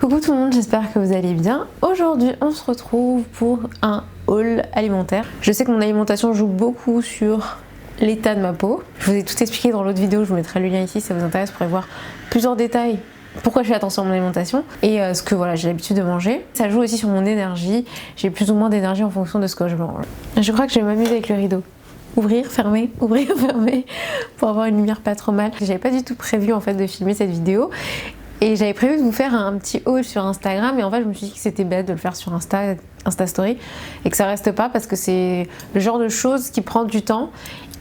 Coucou tout le monde, j'espère que vous allez bien. Aujourd'hui on se retrouve pour un haul alimentaire. Je sais que mon alimentation joue beaucoup sur l'état de ma peau. Je vous ai tout expliqué dans l'autre vidéo, je vous mettrai le lien ici si ça vous intéresse pour voir plusieurs détails. Pourquoi je fais attention à mon alimentation et ce que voilà j'ai l'habitude de manger. Ça joue aussi sur mon énergie. J'ai plus ou moins d'énergie en fonction de ce que je mange. Je crois que je vais m'amuser avec le rideau. Ouvrir, fermer, pour avoir une lumière pas trop mal. J'avais pas du tout prévu en fait de filmer cette vidéo. Et j'avais prévu de vous faire un petit haul sur Instagram et en fait je me suis dit que c'était bête de le faire sur Insta Story et que ça reste pas parce que c'est le genre de choses qui prend du temps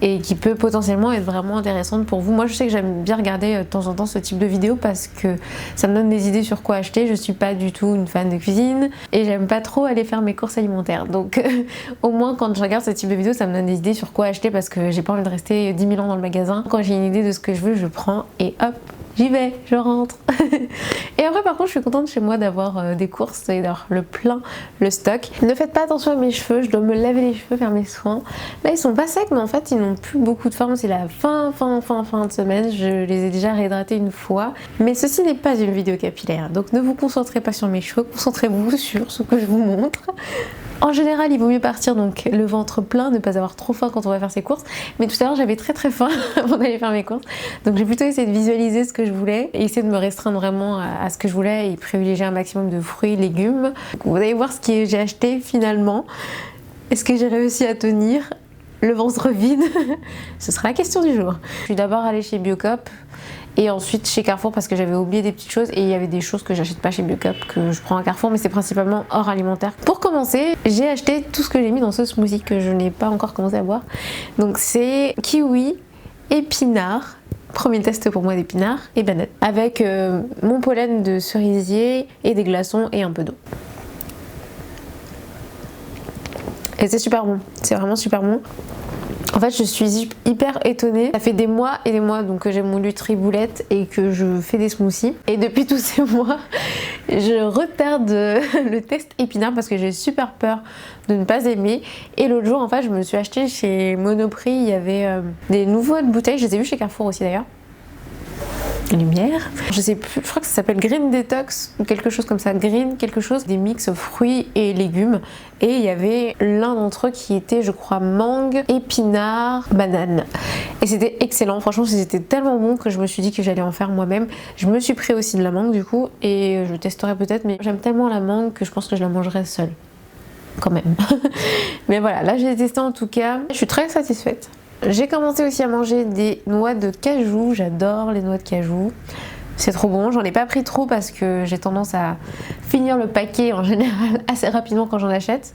et qui peut potentiellement être vraiment intéressante pour vous. Moi je sais que j'aime bien regarder de temps en temps ce type de vidéo parce que ça me donne des idées sur quoi acheter. Je suis pas du tout une fan de cuisine et j'aime pas trop aller faire mes courses alimentaires. Donc au moins quand je regarde ce type de vidéo ça me donne des idées sur quoi acheter parce que j'ai pas envie de rester 10 000 ans dans le magasin. Quand j'ai une idée de ce que je veux, je prends et hop, j'y vais, je rentre. Et après par contre je suis contente chez moi d'avoir des courses et d'avoir le stock. Ne faites pas attention à mes cheveux, je dois me laver les cheveux, faire mes soins. Là ils sont pas secs mais en fait ils n'ont plus beaucoup de forme, c'est la fin de semaine, je les ai déjà réhydratés une fois. Mais ceci n'est pas une vidéo capillaire, donc ne vous concentrez pas sur mes cheveux, concentrez-vous sur ce que je vous montre. En général, il vaut mieux partir donc le ventre plein, ne pas avoir trop faim quand on va faire ses courses. Mais tout à l'heure, j'avais très faim avant d'aller faire mes courses. Donc j'ai plutôt essayé de visualiser ce que je voulais et essayer de me restreindre vraiment à ce que je voulais et privilégier un maximum de fruits, légumes. Donc, vous allez voir ce que j'ai acheté finalement. Est-ce que j'ai réussi à tenir le ventre vide? Ce sera la question du jour. Je suis d'abord allée chez Biocop. Et ensuite chez Carrefour parce que j'avais oublié des petites choses et il y avait des choses que j'achète pas chez Biocop que je prends à Carrefour mais c'est principalement hors alimentaire. Pour commencer, j'ai acheté tout ce que j'ai mis dans ce smoothie que je n'ai pas encore commencé à boire. Donc c'est kiwi, épinard, premier test pour moi d'épinard et banane. Avec mon pollen de cerisier et des glaçons et un peu d'eau. Et c'est super bon, c'est vraiment super bon. En fait je suis hyper étonnée, ça fait des mois et des mois donc que j'ai mon Nutri-Boulette et que je fais des smoothies et depuis tous ces mois je retarde le test épinard parce que j'ai super peur de ne pas aimer. Et l'autre jour en fait je me suis acheté chez Monoprix, il y avait des nouvelles bouteilles, je les ai vues chez Carrefour aussi d'ailleurs. Lumière, je sais plus, je crois que ça s'appelle Green Detox ou quelque chose comme ça, Green quelque chose, des mix fruits et légumes et il y avait l'un d'entre eux qui était je crois mangue, épinard, banane et c'était excellent, franchement c'était tellement bon que je me suis dit que j'allais en faire moi-même. Je me suis pris aussi de la mangue du coup et je testerai peut-être mais j'aime tellement la mangue que je pense que je la mangerai seule quand même. Mais voilà, là j'ai testé en tout cas, je suis très satisfaite. J'ai commencé aussi à manger des noix de cajou, j'adore les noix de cajou, c'est trop bon. J'en ai pas pris trop parce que j'ai tendance à finir le paquet en général assez rapidement quand j'en achète.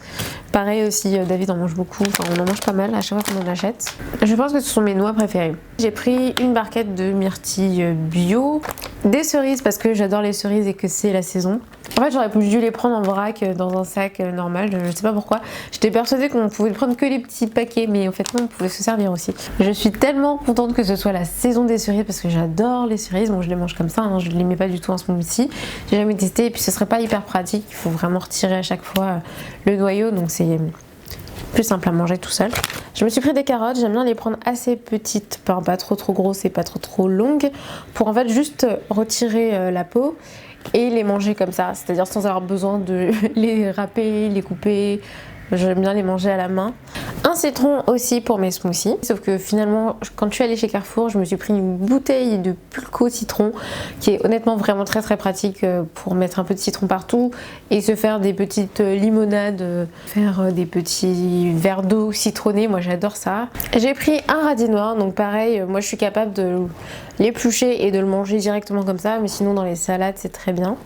Pareil aussi, David en mange beaucoup, enfin on en mange pas mal à chaque fois qu'on en achète. Je pense que ce sont mes noix préférées. J'ai pris une barquette de myrtilles bio, des cerises parce que j'adore les cerises et que c'est la saison. En fait j'aurais dû les prendre en vrac dans un sac normal, je sais pas pourquoi. J'étais persuadée qu'on pouvait prendre que les petits paquets mais en fait non, on pouvait se servir aussi. Je suis tellement contente que ce soit la saison des cerises parce que j'adore les cerises. Bon je les mange comme ça, hein, je ne les mets pas du tout en smoothie. J'ai jamais testé et puis ce serait pas hyper pratique, il faut vraiment retirer à chaque fois le noyau donc c'est plus simple à manger tout seul. Je me suis pris des carottes, j'aime bien les prendre assez petites, pas trop grosses et pas trop longues pour en fait juste retirer la peau et les manger comme ça, c'est-à-dire sans avoir besoin de les râper, les couper. J'aime bien les manger à la main. Un citron aussi pour mes smoothies. Sauf que finalement, quand je suis allée chez Carrefour, je me suis pris une bouteille de Pulco citron qui est honnêtement vraiment très pratique pour mettre un peu de citron partout et se faire des petites limonades, faire des petits verres d'eau citronnés. Moi j'adore ça. J'ai pris un radis noir, donc pareil, moi je suis capable de l'éplucher et de le manger directement comme ça, mais sinon dans les salades c'est très bien.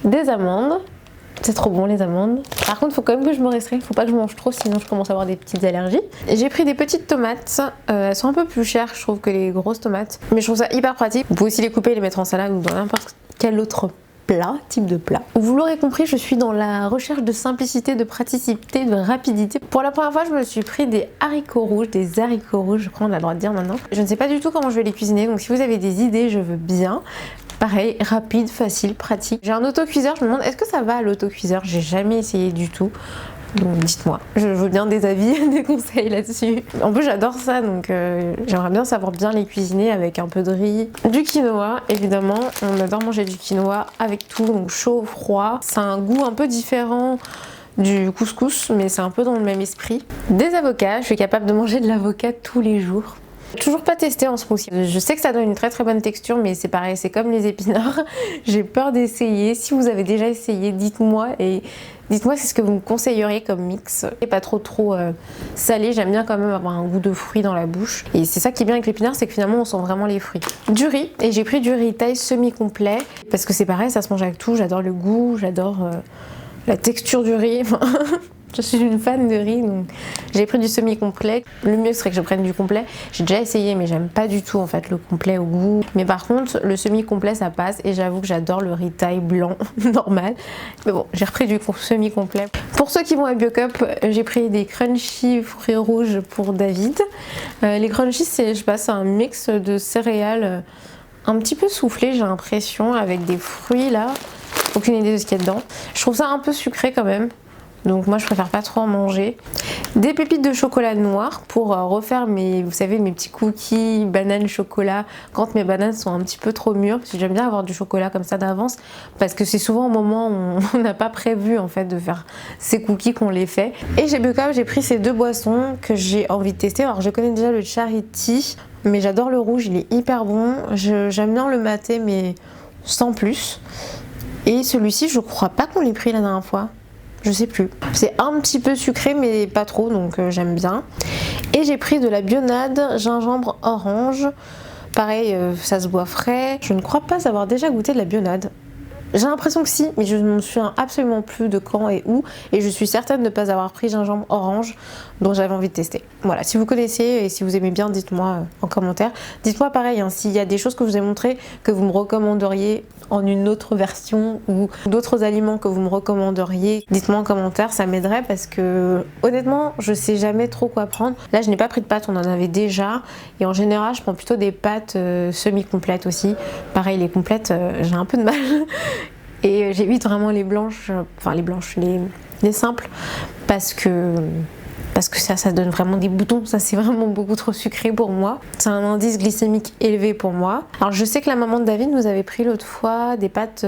Des amandes. C'est trop bon les amandes. Par contre, faut quand même que je me restreigne, faut pas que je mange trop sinon je commence à avoir des petites allergies. J'ai pris des petites tomates, elles sont un peu plus chères je trouve que les grosses tomates, mais je trouve ça hyper pratique. Vous pouvez aussi les couper et les mettre en salade ou dans n'importe quel autre type de plat. Vous l'aurez compris, je suis dans la recherche de simplicité, de praticité, de rapidité. Pour la première fois, je me suis pris des haricots rouges, je crois on a le droit de dire maintenant. Je ne sais pas du tout comment je vais les cuisiner, donc si vous avez des idées, je veux bien. Pareil, rapide, facile, pratique. J'ai un autocuiseur, je me demande est-ce que ça va à l'autocuiseur, j'ai jamais essayé du tout. Donc dites-moi, je veux bien des avis, des conseils là-dessus. En plus j'adore ça, donc j'aimerais bien savoir bien les cuisiner avec un peu de riz. Du quinoa, évidemment, on adore manger du quinoa avec tout, donc chaud, froid. C'est un goût un peu différent du couscous, mais c'est un peu dans le même esprit. Des avocats, je suis capable de manger de l'avocat tous les jours. Toujours pas testé en smoothie. Je sais que ça donne une très bonne texture, mais c'est pareil, c'est comme les épinards. J'ai peur d'essayer. Si vous avez déjà essayé, dites-moi, et dites-moi c'est ce que vous me conseilleriez comme mix. Et pas trop salé, j'aime bien quand même avoir un goût de fruits dans la bouche. Et c'est ça qui est bien avec l'épinard, c'est que finalement on sent vraiment les fruits. Du riz, et j'ai pris du riz taille semi-complet, parce que c'est pareil, ça se mange avec tout, j'adore le goût, j'adore la texture du riz. Je suis une fan de riz, donc j'ai pris du semi-complet. Le mieux serait que je prenne du complet. J'ai déjà essayé, mais j'aime pas du tout en fait le complet au goût. Mais par contre, le semi-complet ça passe, et j'avoue que j'adore le riz taille blanc normal. Mais bon, j'ai repris du semi-complet. Pour ceux qui vont à Biocup, j'ai pris des crunchy fruits rouges pour David. Les crunchy, c'est, je passe un mix de céréales un petit peu soufflé, j'ai l'impression, avec des fruits là. Aucune idée de ce qu'il y a dedans. Je trouve ça un peu sucré quand même. Donc moi je préfère pas trop en manger. Des pépites de chocolat noir pour refaire vous savez, mes petits cookies banane chocolat quand mes bananes sont un petit peu trop mûres, parce que j'aime bien avoir du chocolat comme ça d'avance, parce que c'est souvent au moment où on n'a pas prévu en fait de faire ces cookies qu'on les fait. Et chez Biocup, j'ai pris ces deux boissons que j'ai envie de tester. Alors je connais déjà le Charity, mais j'adore le rouge, il est hyper bon. J'aime bien le maté, mais sans plus. Et celui-ci, je crois pas qu'on l'ait pris la dernière fois. Je sais plus. C'est un petit peu sucré mais pas trop, donc j'aime bien. Et j'ai pris de la Bionade gingembre orange. Pareil, ça se boit frais. Je ne crois pas avoir déjà goûté de la Bionade. J'ai l'impression que si, mais je ne me souviens absolument plus de quand et où. Et je suis certaine de ne pas avoir pris gingembre orange, dont j'avais envie de tester. Voilà, si vous connaissez et si vous aimez bien, dites-moi en commentaire. Dites-moi pareil, hein, s'il y a des choses que je vous ai montrées que vous me recommanderiez en une autre version, ou d'autres aliments que vous me recommanderiez, dites-moi en commentaire, ça m'aiderait, parce que honnêtement, je sais jamais trop quoi prendre. Là, je n'ai pas pris de pâtes, on en avait déjà. Et en général, je prends plutôt des pâtes semi-complètes aussi. Pareil, les complètes, j'ai un peu de mal. Et j'évite vraiment les blanches, les simples, parce que ça donne vraiment des boutons. Ça, c'est vraiment beaucoup trop sucré pour moi. C'est un indice glycémique élevé pour moi. Alors je sais que la maman de David nous avait pris l'autre fois des pâtes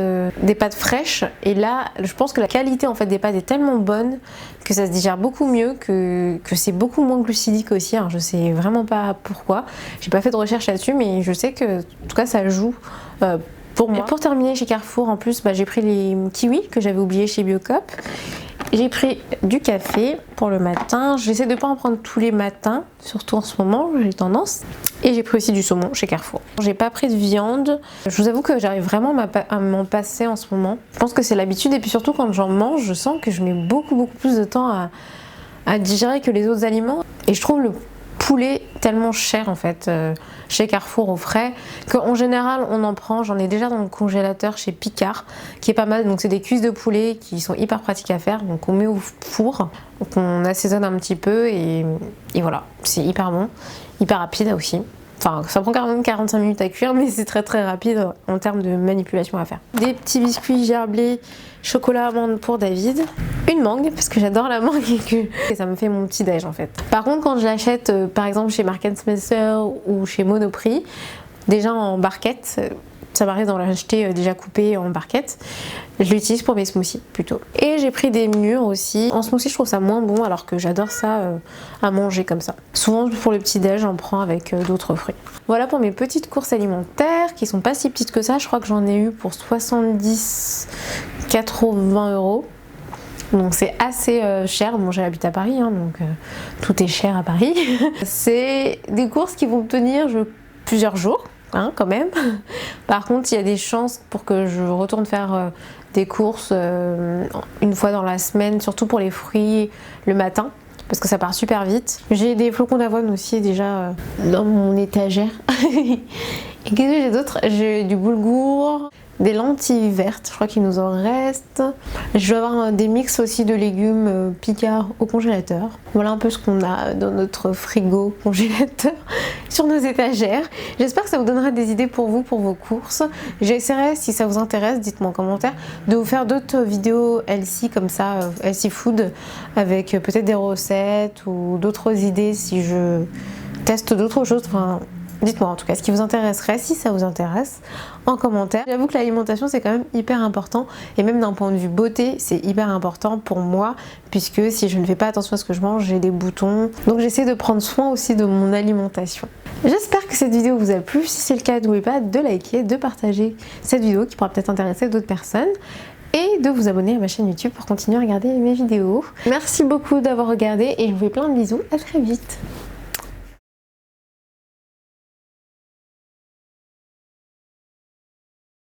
fraîches, et là je pense que la qualité en fait des pâtes est tellement bonne que ça se digère beaucoup mieux, que c'est beaucoup moins glucidique aussi. Alors je sais vraiment pas pourquoi, j'ai pas fait de recherche là-dessus, mais je sais que en tout cas ça joue pour moi. Et pour terminer, chez Carrefour, en plus, j'ai pris les kiwis que j'avais oubliés chez Biocup. J'ai pris du café pour le matin. J'essaie de pas en prendre tous les matins, surtout en ce moment, j'ai tendance. Et j'ai pris aussi du saumon chez Carrefour. J'ai pas pris de viande. Je vous avoue que j'arrive vraiment à m'en passer en ce moment. Je pense que c'est l'habitude, et puis surtout quand j'en mange, je sens que je mets beaucoup plus de temps à digérer que les autres aliments. Et je trouve le poulet tellement cher en fait chez Carrefour au frais, qu'en général on en prend. J'en ai déjà dans le congélateur chez Picard qui est pas mal. Donc c'est des cuisses de poulet qui sont hyper pratiques à faire, donc on met au four, donc on assaisonne un petit peu, et voilà, c'est hyper bon, hyper rapide aussi. Enfin, ça prend quand même 45 minutes à cuire, mais c'est très rapide en termes de manipulation à faire. Des petits biscuits gerblés chocolat amande pour David. Une mangue, parce que j'adore la mangue et ça me fait mon petit déj en fait. Par contre, quand je l'achète par exemple chez Marks & Spencer ou chez Monoprix, déjà en barquette, ça m'arrive d'en l'acheter déjà coupé en barquette. Je l'utilise pour mes smoothies plutôt. Et j'ai pris des mûres aussi. En smoothie, je trouve ça moins bon, alors que j'adore ça à manger comme ça. Souvent pour le petit déj, j'en prends avec d'autres fruits. Voilà pour mes petites courses alimentaires qui sont pas si petites que ça. Je crois que j'en ai eu pour 70-80 €. Donc c'est assez cher. Bon, j'habite à Paris, hein, donc tout est cher à Paris. C'est des courses qui vont me tenir plusieurs jours. Hein, quand même. Par contre, il y a des chances pour que je retourne faire des courses une fois dans la semaine, surtout pour les fruits le matin, parce que ça part super vite. J'ai des flocons d'avoine aussi déjà dans mon étagère. Et qu'est-ce que j'ai d'autre? J'ai du boulgour, des lentilles vertes, je crois qu'il nous en reste. Je vais avoir des mix aussi de légumes picards au congélateur. Voilà un peu ce qu'on a dans notre frigo congélateur sur nos étagères. J'espère que ça vous donnera des idées pour vous, pour vos courses. J'essaierai, si ça vous intéresse, dites-moi en commentaire, de vous faire d'autres vidéos healthy comme ça, healthy food, avec peut-être des recettes ou d'autres idées si je teste d'autres choses. Enfin, dites-moi en tout cas ce qui vous intéresserait, si ça vous intéresse, en commentaire. J'avoue que l'alimentation c'est quand même hyper important, et même d'un point de vue beauté c'est hyper important pour moi, puisque si je ne fais pas attention à ce que je mange, j'ai des boutons. Donc j'essaie de prendre soin aussi de mon alimentation. J'espère que cette vidéo vous a plu. Si c'est le cas, n'oubliez pas de liker, de partager cette vidéo qui pourra peut-être intéresser d'autres personnes, et de vous abonner à ma chaîne YouTube pour continuer à regarder mes vidéos. Merci beaucoup d'avoir regardé et je vous fais plein de bisous, à très vite.